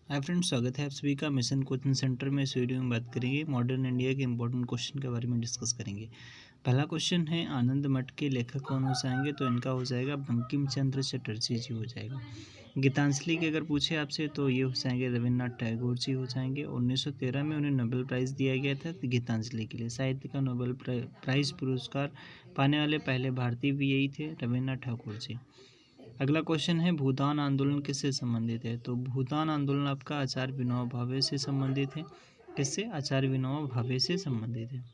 Hi friends, स्वागत है आप सभी का मिशन कोचिंग सेंटर में। इस वीडियो में बात करेंगे मॉडर्न इंडिया के इंपॉर्टेंट क्वेश्चन के बारे में डिस्कस करेंगे। पहला क्वेश्चन है, आनंद मठ के लेखक कौन हो जाएंगे? तो इनका हो जाएगा बंकिम चंद्र चटर्जी जी हो जाएगा। गीतांजलि की अगर पूछे आपसे तो ये हो जाएंगे रविन्द्रनाथ टैगोर जी हो जाएंगे। 1913 में उन्हें नोबेल प्राइज़ दिया गया था गीतांजलि के लिए। साहित्य का नोबेल प्राइज़ पुरस्कार पाने वाले पहले भारतीय भी यही थे, रविन्द्रनाथ ठाकुर जी। अगला क्वेश्चन है, भूदान आंदोलन किससे संबंधित है? तो भूदान आंदोलन आपका आचार्य विनोबा भावे से संबंधित है। किससे? आचार्य विनोबा भावे से संबंधित है।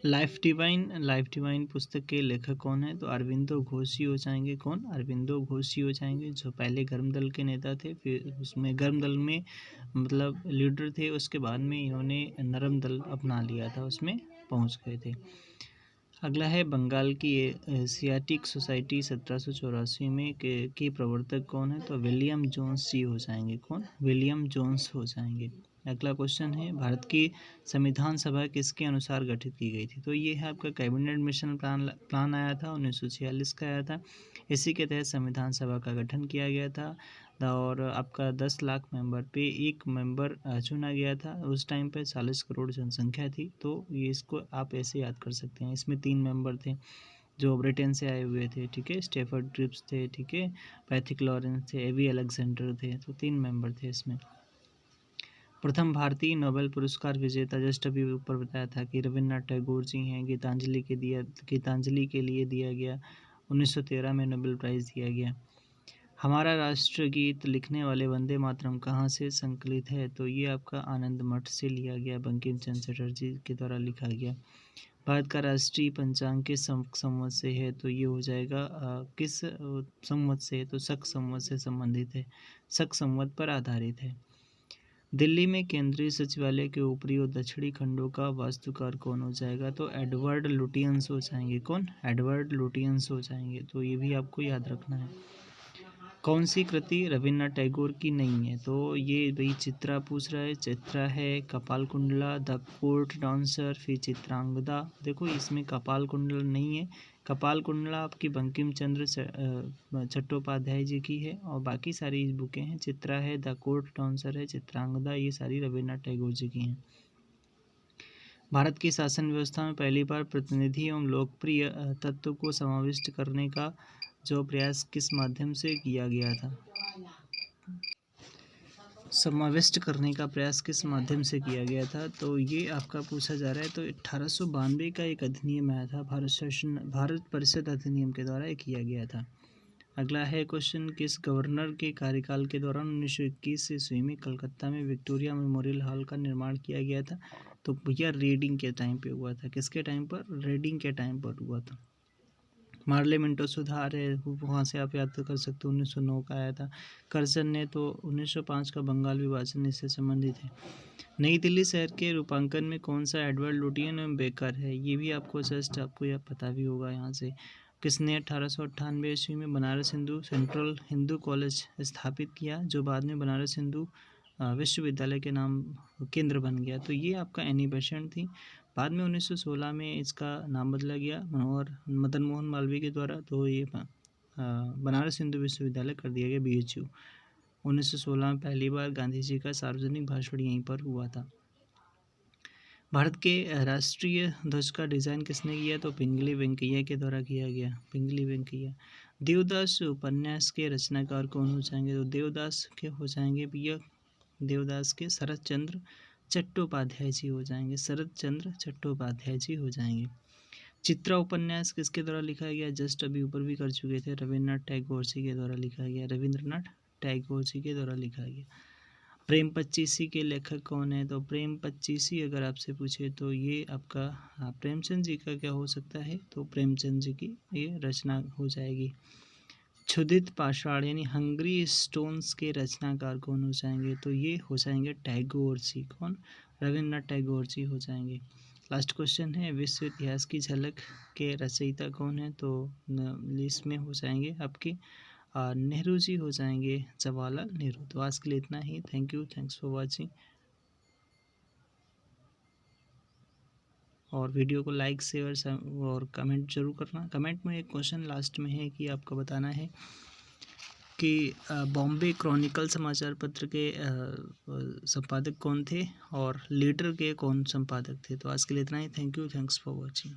लाइफ डिवाइन पुस्तक के लेखक कौन है? तो अरविंदो घोष ही हो जाएंगे। कौन? अरविंदो घोष ही हो जाएंगे, जो पहले गर्म दल के नेता थे, फिर उसमें गर्म दल में मतलब लीडर थे, उसके बाद में इन्होंने नरम दल अपना लिया था, उसमें पहुंच गए थे। अगला है, बंगाल की एशियाटिक सोसाइटी 1784 में के प्रवर्तक कौन है? तो विलियम जोन्स जी हो जाएंगे। कौन? विलियम जोन्स हो जाएंगे। अगला क्वेश्चन है, भारत की संविधान सभा किसके अनुसार गठित की गई थी? तो ये है आपका कैबिनेट मिशन प्लान आया था, 1946 का आया था। इसी के तहत संविधान सभा का गठन किया गया था और आपका 10 लाख मेंबर पे एक मेंबर चुना गया था। उस टाइम पे 40 करोड़ जनसंख्या थी, तो ये इसको आप ऐसे याद कर सकते हैं। इसमें 3 मेंबर थे जो ब्रिटेन से आए हुए थे, ठीक है। स्टेफर्ड क्रिप्स थे, ठीक है। पैथिक लॉरेंस थे, एवी अलेक्जेंडर थे, तो 3 मेंबर थे इसमें। प्रथम भारतीय नोबेल पुरस्कार विजेता जस्ट अभी ऊपर बताया था कि रविन्द्रनाथ टैगोर जी हैं। गीतांजलि के लिए दिया गया। 1913 में नोबेल प्राइज़ दिया गया। हमारा राष्ट्रगीत लिखने वाले वंदे मातरम कहाँ से संकलित है? तो ये आपका आनंद मठ से लिया गया, बंकिम चंद्र चटर्जी के द्वारा लिखा गया। भारत का राष्ट्रीय पंचांग किस संवत से है? तो ये हो जाएगा किस संवत से है? तो शक संवत से संबंधित है, शक संवत पर आधारित है। दिल्ली में केंद्रीय सचिवालय के ऊपरी और दक्षिणी खंडों का वास्तुकार कौन हो जाएगा? तो एडवर्ड लुटियंस हो जाएंगे। कौन? एडवर्ड लुटियंस हो जाएंगे, तो ये भी आपको याद रखना है। कौन सी कृति रविन्द्रनाथ टैगोर की नहीं है? तो ये भाई चित्रा पूछ रहा है। चित्रा है, कपाल कुंडला, द कोर्ट डांसर, फिर चित्रांगदा। देखो इसमें कपाल कुंडला नहीं है। कपाल कुंडला आपकी बंकिम चंद्र चट्टोपाध्याय जी की है और बाकी सारी बुकें हैं। चित्रा है, द कोर्ट डांसर है, चित्रांगदा, ये सारी रविन्द्रनाथ टैगोर जी की हैं। भारत की शासन व्यवस्था में पहली बार प्रतिनिधि एवं लोकप्रिय तत्व को समाविष्ट करने का जो प्रयास किस माध्यम से किया गया था? समाविष्ट करने का प्रयास किस माध्यम से किया गया था? तो ये आपका पूछा जा रहा है। तो 1892 का एक अधिनियम आया था, भारत परिषद अधिनियम के द्वारा किया गया था। अगला है क्वेश्चन, किस गवर्नर के कार्यकाल के दौरान 1921 ईस्वी में कलकत्ता में विक्टोरिया मेमोरियल हॉल का निर्माण किया गया था? तो भैया रेडिंग के टाइम पे हुआ था। किसके टाइम पर? रेडिंग के टाइम पर हुआ था। मार्लेमेंटो सुधार है, वहाँ से आप याद कर सकते हो, 1909 का आया था। कर्जन ने तो 1905 का बंगाल विभाजन इससे संबंधित है। नई दिल्ली शहर के रूपांकन में कौन सा एडवर्ड लुटियन एवं बेकर है? ये भी आपको जस्ट आपको यह पता भी होगा यहाँ से। किसने 1898 ईस्वी में बनारस हिंदू सेंट्रल हिंदू कॉलेज स्थापित किया, जो बाद में बनारस हिंदू विश्वविद्यालय के नाम केंद्र बन गया? तो ये आपका एनी बेसेंट थी। बाद में 1916 में इसका नाम बदला गया मदन मोहन मालवीय के द्वारा, तो ये बनारस हिंदू विश्वविद्यालय कर दिया गया, BHU। 1916 में पहली बार गांधी जी का सार्वजनिक भाषण यहीं पर हुआ था। भारत के राष्ट्रीय ध्वज का डिज़ाइन किसने किया? तो पिंगली वेंकैया के द्वारा किया गया, पिंगली वेंकैया। देवदास उपन्यास के रचनाकार कौन हो जाएंगे? तो देवदास के हो जाएंगे भैया, देवदास के शरत चंद्र चट्टोपाध्याय जी हो जाएंगे, शरत चंद्र चट्टोपाध्याय जी हो जाएंगे। चित्रा उपन्यास किसके द्वारा लिखा गया? जस्ट अभी ऊपर भी कर चुके थे, रविन्द्रनाथ टैगोर जी के द्वारा लिखा गया, रविन्द्रनाथ टैगोर जी के द्वारा लिखा गया। प्रेम पच्चीसी के लेखक कौन है? तो प्रेम पच्चीसी अगर आपसे पूछे तो ये आपका प्रेमचंद जी का क्या हो सकता है? तो प्रेमचंद जी की ये रचना हो जाएगी। क्षुधित पाषाण यानी हंग्री स्टोन्स के रचनाकार कौन हो जाएंगे? तो ये हो जाएंगे टैगोर जी। कौन? रविन्द्रनाथ टैगोर जी हो जाएंगे। लास्ट क्वेश्चन है, विश्व इतिहास की झलक के रचयिता कौन है? तो लिस्ट में हो जाएंगे आपके नेहरू जी हो जाएंगे, जवाहरलाल नेहरू। तो आज के लिए इतना ही। Thank you, thanks for watching. और वीडियो को लाइक शेयर और कमेंट जरूर करना। कमेंट में एक क्वेश्चन लास्ट में है कि आपको बताना है कि बॉम्बे क्रॉनिकल समाचार पत्र के संपादक कौन थे और लीडर के कौन संपादक थे। तो आज के लिए इतना ही। Thank you, thanks for watching.